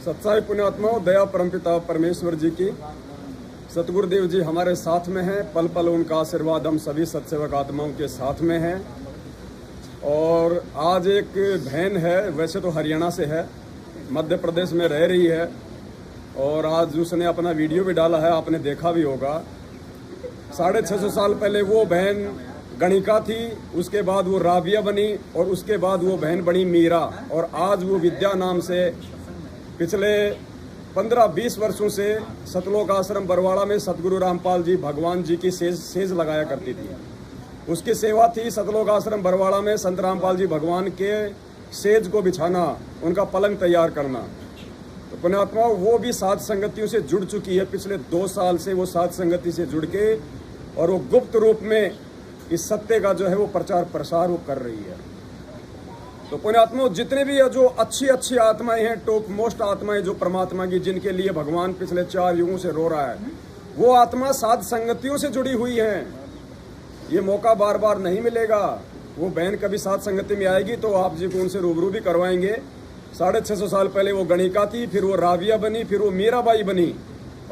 सच्चाई पुण्यात्माओं, दया परमपिता परमेश्वर जी की, सतगुरुदेव जी हमारे साथ में हैं। पल पल उनका आशीर्वाद हम सभी सत्सेवक आत्माओं के साथ में है। और आज एक बहन है, वैसे तो हरियाणा से है, मध्य प्रदेश में रह रही है, और आज उसने अपना वीडियो भी डाला है, आपने देखा भी होगा। 650 साल पहले वो बहन गणिका थी, उसके बाद वो राबिया बनी, और उसके बाद वो बहन बनी मीरा, और आज वो विद्या नाम से पिछले 15-20 वर्षों से सतलोक आश्रम बरवाड़ा में सतगुरु रामपाल जी भगवान जी की सेज लगाया करती थी। उसकी सेवा थी सतलोक आश्रम बरवाड़ा में संत रामपाल जी भगवान के सेज को बिछाना, उनका पलंग तैयार करना। तो पुण्यात्मा वो भी साध संगतियों से जुड़ चुकी है। पिछले 2 साल से वो साध संगति से जुड़ के, और वो गुप्त रूप में इस सत्य का जो है वो प्रचार प्रसार वो कर रही है। तो पुण्यात्मा जितने भी है जो अच्छी आत्माएं हैं, टॉप मोस्ट आत्माएं जो परमात्मा की, जिनके लिए भगवान पिछले 4 युगों से रो रहा है, वो आत्मा साध संगतियों से जुड़ी हुई है। ये मौका बार बार नहीं मिलेगा। वो बहन कभी साध संगति में आएगी तो आप जी को उनसे रूबरू भी करवाएंगे। 650 साल पहले वो गणिका थी, फिर वो राबिया बनी, फिर वो मीराबाई बनी,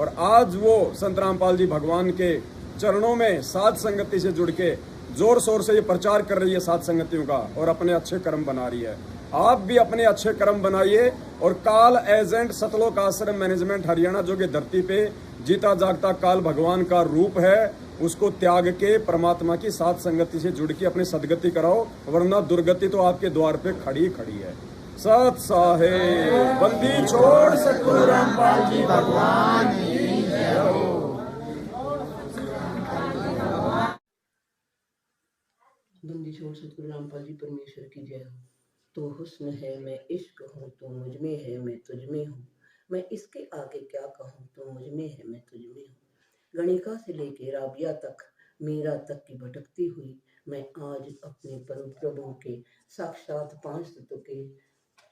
और आज वो संत रामपाल जी भगवान के चरणों में साध संगति से जुड़ के जोर शोर से ये प्रचार कर रही है साध संगतियों का, और अपने अच्छे कर्म बना रही है। आप भी अपने अच्छे कर्म बनाइए, और काल एजेंट सतलोक आश्रम मैनेजमेंट हरियाणा जो कि धरती पे जीता जागता काल भगवान का रूप है, उसको त्याग के परमात्मा की साध संगति से जुड़ के अपनी सदगति कराओ, वरना दुर्गति तो आपके द्वार पे खड़ी है। सत साहेब बंदी छोड़ सतगुरु रामपाल जी भगवान की जय हो। बंदी छोड़ सतगुरु रामपाल जी परमेश्वर की जय हो। तो हुस्न है मैं इश्क हूँ, तो मुझ में है मैं तुझ में हूँ, मैं इसके आगे क्या कहूँ, तो मुझ में है मैं तुझ में हूँ। गणिका से लेके राबिया तक, मीरा तक की भटकती हुई मैं आज अपने परम प्रभु के साक्षात 5 तत्व के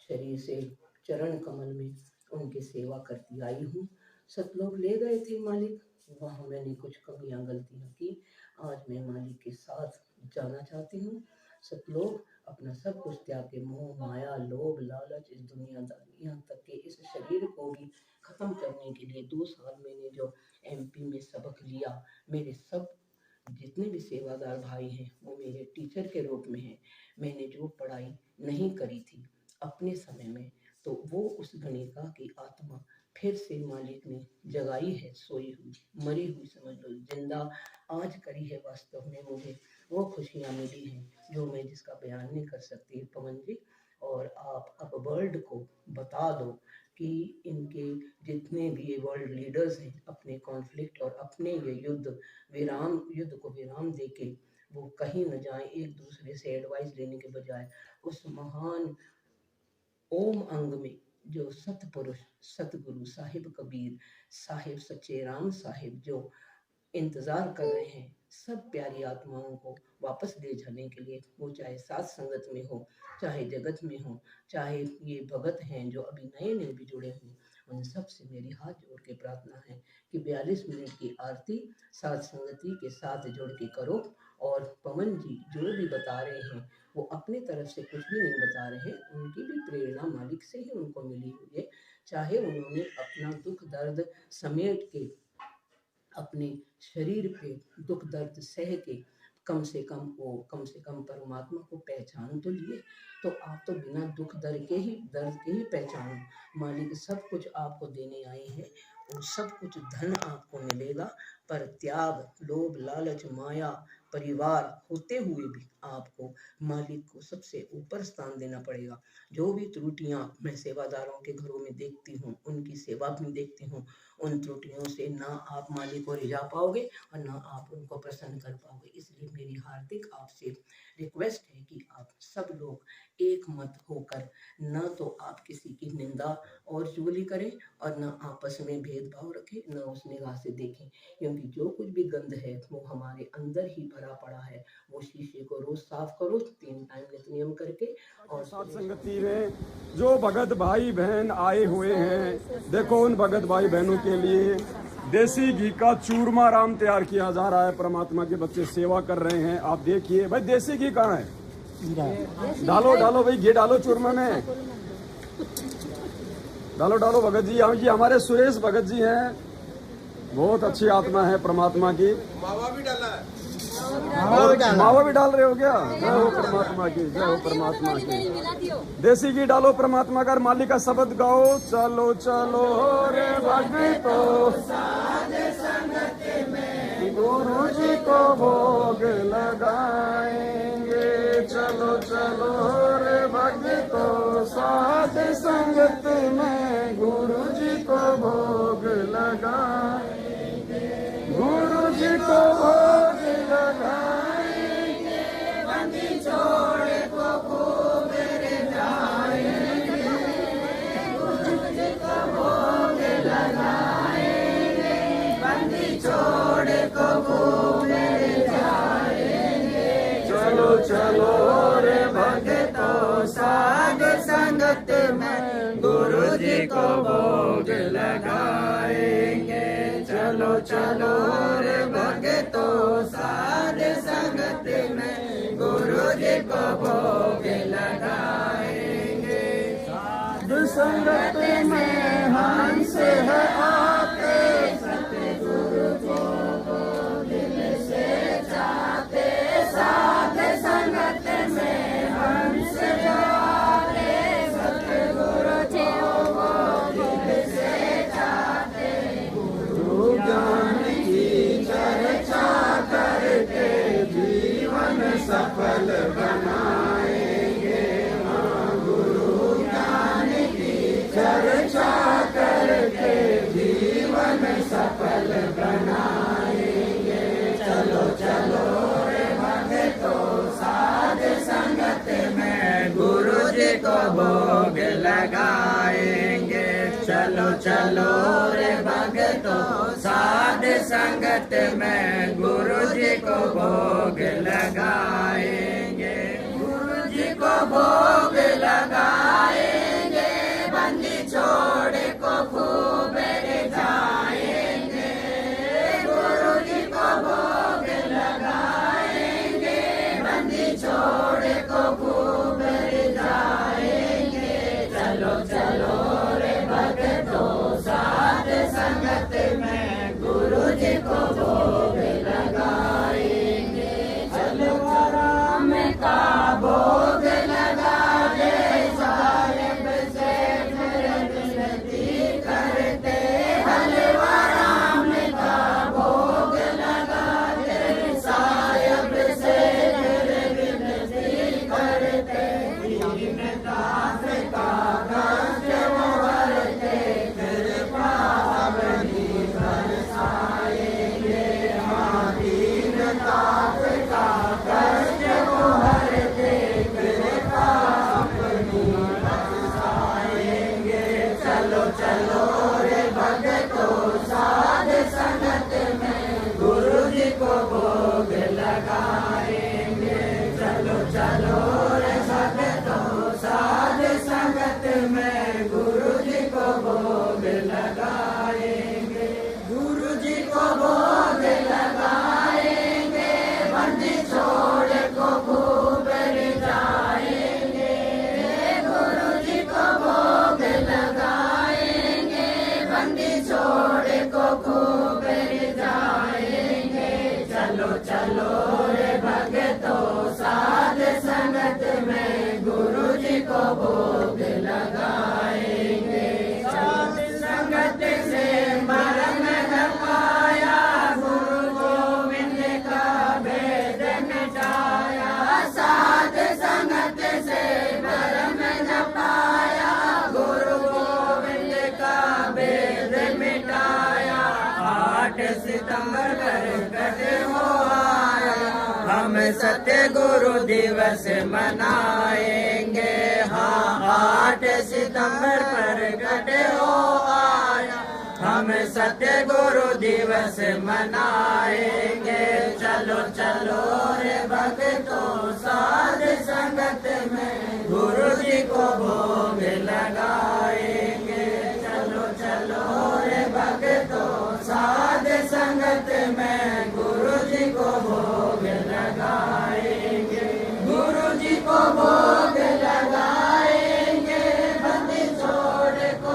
शरीर से चरण कमल में उनकी सेवा करती आई हूँ। सतलोक ले गए थे मालिक, वहाँ मैंने कुछ कमियां गलतियां की, आज मैं मालिक के साथ जाना चाहती हूँ। सतलोक अपना सब कुछ त्याग के मोह माया लोभ लालच इस दुनियादारी, यहाँ तक कि इस शरीर को भी खत्म करने के लिए 2 साल मैंने जो MP में सबक लिया, मेरे सब जितने भी सेवादार भाई हैं वो मेरे टीचर के रूप में हैं। मैंने जो पढ़ाई नहीं करी थी अपने समय में, तो वो उस गणिका की आत्मा फिर से मालिक ने जगाई है, सोई हुई मरी हुई समझ लो, जिंदा आज करी है। वास्तव में मुझे वो खुशियाँ मिली हैं जो मैं जिसका बयान नहीं कर सकती पवन जी। और आप अब वर्ल्ड को बता दो कि इनके जितने भी ये वर्ल्ड लीडर्स हैं, अपने कॉन्फ्लिक्ट और अपने ये युद्ध को विराम देके वो कहीं न जाएं, एक दूसरे से एडवाइस लेने के बजाय उस महान ओम अंग में जो सतपुरुष सतगुरु साहिब कबीर साहिब सच्चे राम साहिब जो इंतजार कर रहे हैं सब प्यारी आत्माओं को वापस ले जाने के लिए, वो चाहे साथ संगत में हो, चाहे जगत में हो, चाहे ये भगत हैं जो अभी नए भी जुड़े हुए, उन सब से मेरी हाथ जोड़ के प्रार्थना है कि 42 मिनट की आरती साथ संगति के साथ जोड़ के करो। और पवन जी जो भी बता रहे हैं वो अपनी तरफ से कुछ भी नहीं बता रहे, उनकी भी प्रेरणा मालिक से ही उनको मिली हुई है। चाहे उन्होंने अपना दुख दर्द समेट के अपने शरीर पे दुख दर्द सह के कम से कम परमात्मा को पहचान तो लिए, तो आप तो बिना दुख दर्द के ही पहचानो। मालिक सब कुछ आपको देने आए हैं, और सब कुछ धन आपको मिलेगा, पर त्याग लोभ लालच माया परिवार होते हुए भी आपको मालिक को सबसे ऊपर स्थान देना पड़ेगा। जो भी त्रुटियां मैं सेवादारों के घरों में देखती हूँ, उनकी सेवा में देखती हूँ, उन त्रुटियों से ना आप मालिक को रिझा पाओगे और ना आप उनको प्रसन्न कर पाओगे। इसलिए मेरी हार्दिक आपसे रिक्वेस्ट है कि आप सब लोग एक मत होकर न तो आप किसी की निंदा और चुगली करें और न आपस में भेदभाव रखें, न उस निगाह से देखें, क्योंकि जो कुछ भी गंद है वो हमारे अंदर ही भरा पड़ा है। वो शीशे को रोज साफ करो 3 टाइम नियम करके। और साथ संगति में जो भगत भाई बहन आए हुए हैं, देखो उन भगत भाई बहनों के लिए देसी घी का चूरमा राम तैयार किया जा रहा है। परमात्मा के बच्चे सेवा कर रहे हैं, आप देखिए। भाई देसी घी कहाँ है? डालो भाई, घी डालो चूरमा में। डालो डालो भगत जी। ये हमारे सुरेश भगत जी हैं, बहुत अच्छी आत्मा है परमात्मा की। मावा भी डाला है। मावा भी डाल रहे हो क्या? जय हो परमात्मा की, जय हो परमात्मा की। देसी घी डालो परमात्मा का, मालिक का शब्द गाओ। चलो चलो रे भक्तो गुरु जी को भोग लगाएंगे। चलो चलो रे भक्तो साध संगत में गुरु जी को भोग लगाएंगे। गुरु जी को भोग लगाएंगे, बंदी छोड़ को खूब रे जाएंगे। गुरु जी को भोग लगाएंगे, बंदी छोड़ को खूब रे जाएंगे। चलो चलो रे भक्तो साध संगत में गुरु जी को भोग लगाएंगे। चलो चलो रे भक्तो साध संगत में गुरु जी को भोग लगाएंगे। साध संगत में हंस है आते, सतगुरु को दिल से चाहते। साध संगत में हंस आते, सतगुरु को दिल से चाहते। गुरु ज्ञान की चर्चा करके जीवन सफल बनाएंगे। हाँ, गुरु ज्ञान की चर्चा करके जीवन सफल बनाएंगे। चलो चलो रे भक्तो साध संगत में गुरु जी को भोग लगाएंगे। चलो चलो रे भक्तो साध संगत में गुरु जी को भोग लगाएंगे। गुरु जी को भोग लगाएंगे, बंदी छोड़ को खूब रे जाएंगे। गुरु जी को भोग लगाएंगे, बंदी छोड़ को खूब रे जाएंगे। चलो चलो रे भक्तो साध संगत में गुरु जी को भोग लगाएंगे। चलो राम का भोग लगा दे, साहिब से फिर विनती करते। हलवा राम का भोग लगा दे, साहिब से फिर विनती करते। दीनदास का कष्ट वो हरते, कृपा अपनी बरसाएंगे। हाँ, दीनदास का कष्ट वो हरते, कृपा अपनी बरसाएंगे। चलो चलो रे भक्तो साध संगत में गुरु जी को भोग लगाएंगे। चलो चलो रे भक्तो साध संगत में गुरु जी को भोग लगाएंगे। गुरु जी को भोग लगाएंगे, बंदी छोड़ को खूब रे जाएंगे। गुरु जी को भोग लगाएंगे, बंदी छोड़ को खूब रे जाएंगे। चलो चलो रे भक्तो साध संगत में गुरु जी को भोग लगाएंगे। साध संगत से मरम न पाया, गुरु गोविंद का भेद मिटाया। साध संगत से मरम न पाया, गुरु गोविंद का भेद मिटाया। 8 सितंबर प्रकट हो आया, हम सत्य गुरु दिवस मनाएंगे। हाँ, 8 सितंबर प्रकट हो आया, हम सत्य गुरु दिवस मनाएंगे। चलो चलो रे भक्तो साध संगत में गुरु जी को भोग लगाएंगे। चलो चलो रे भक्तो साध संगत में गुरु जी को भोग लगाएंगे। गुरु जी को भोग लगाएंगे, बंदी छोड़ को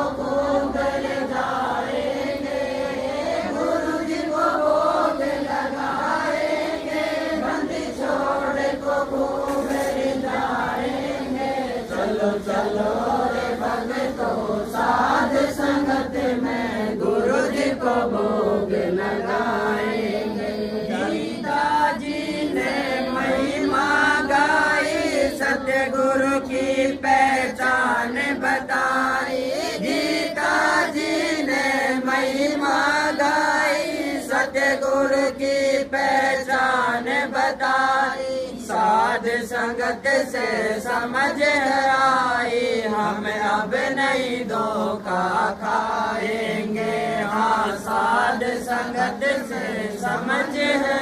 साध संगत में गुरु जी को भोग लगाएंगे। गीता जी ने महिमा गाई, सतगुरु की पहचान बताई। गीता जी ने महिमा गाई, सतगुरु की पहचान बताई। साध संगत से समझ आई, हम अब नहीं धोखा खाएंगे। हाँ, साध संगत से समझ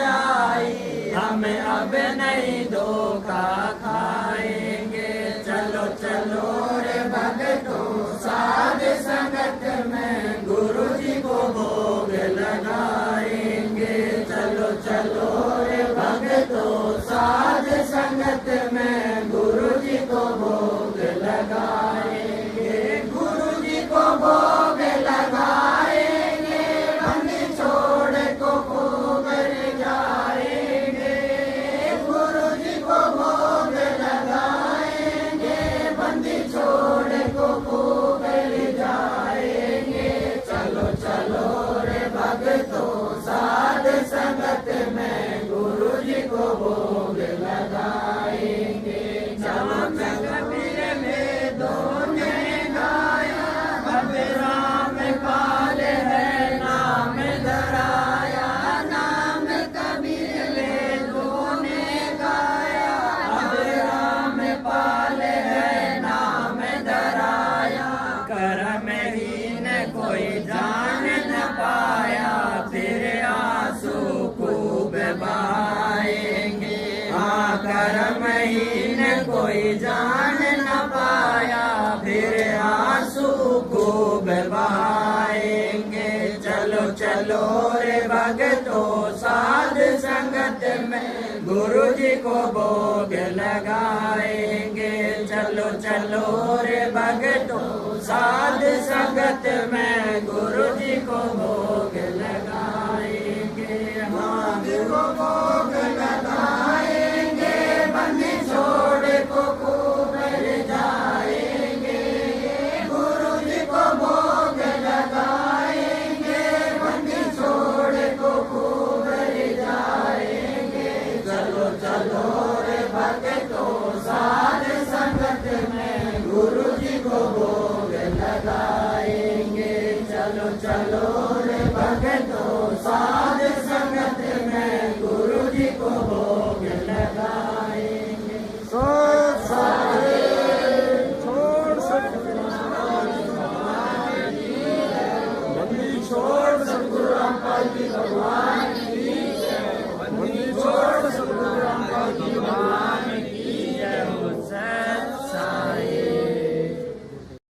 आई, हम अब नहीं धोखा खाएंगे। चलो चलो रे भक्तों, साध संगत में गुरु जी को भोग लगाएंगे। चलो चलो रे भक्तों, साध संगत में गुरु जी को भोग लगाएंगे। गुरु जी को भोग लगाएंगे, बंदी छोड़ को खूब जाएंगे। गुरु जी को भोग लगाएंगे, बंदी छोड़ को खूब जाएंगे। चलो चलो रे भक्तों, साध संगत में गुरु जी को भोग लगाएंगे। चलो कबीर वेदों ने गाया, अब राम काल है नाम धराया। नाम कबीर वेदों ने गाया, अब राम पाल है नाम धराया। कर्महीन कोई जान न पाया, फिर आंसू खूब बहाएंगे। हाँ, कर्महीन कोई जान न पाया, फिर आंसू खूब बहाएंगे। चलो चलो रे भक्तों, साध संगत में गुरु जी को भोग लगाएंगे। चलो चलो रे भक्तों, साध संगत में गुरु जी को भोग लगाएंगे। हाँ, गुरु भोग लगाएंगे, बंदी छोड़ को खूब जाएंगे। गुरु जी को भोग लगाएंगे, बंदी छोड़ को खूब जाएंगे। चलो चलो रे भक्तों, साध संगत में गुरु जी को भोग लगाएंगे। चलो चलो रे भक्तों, साध संगत में गुरु जी को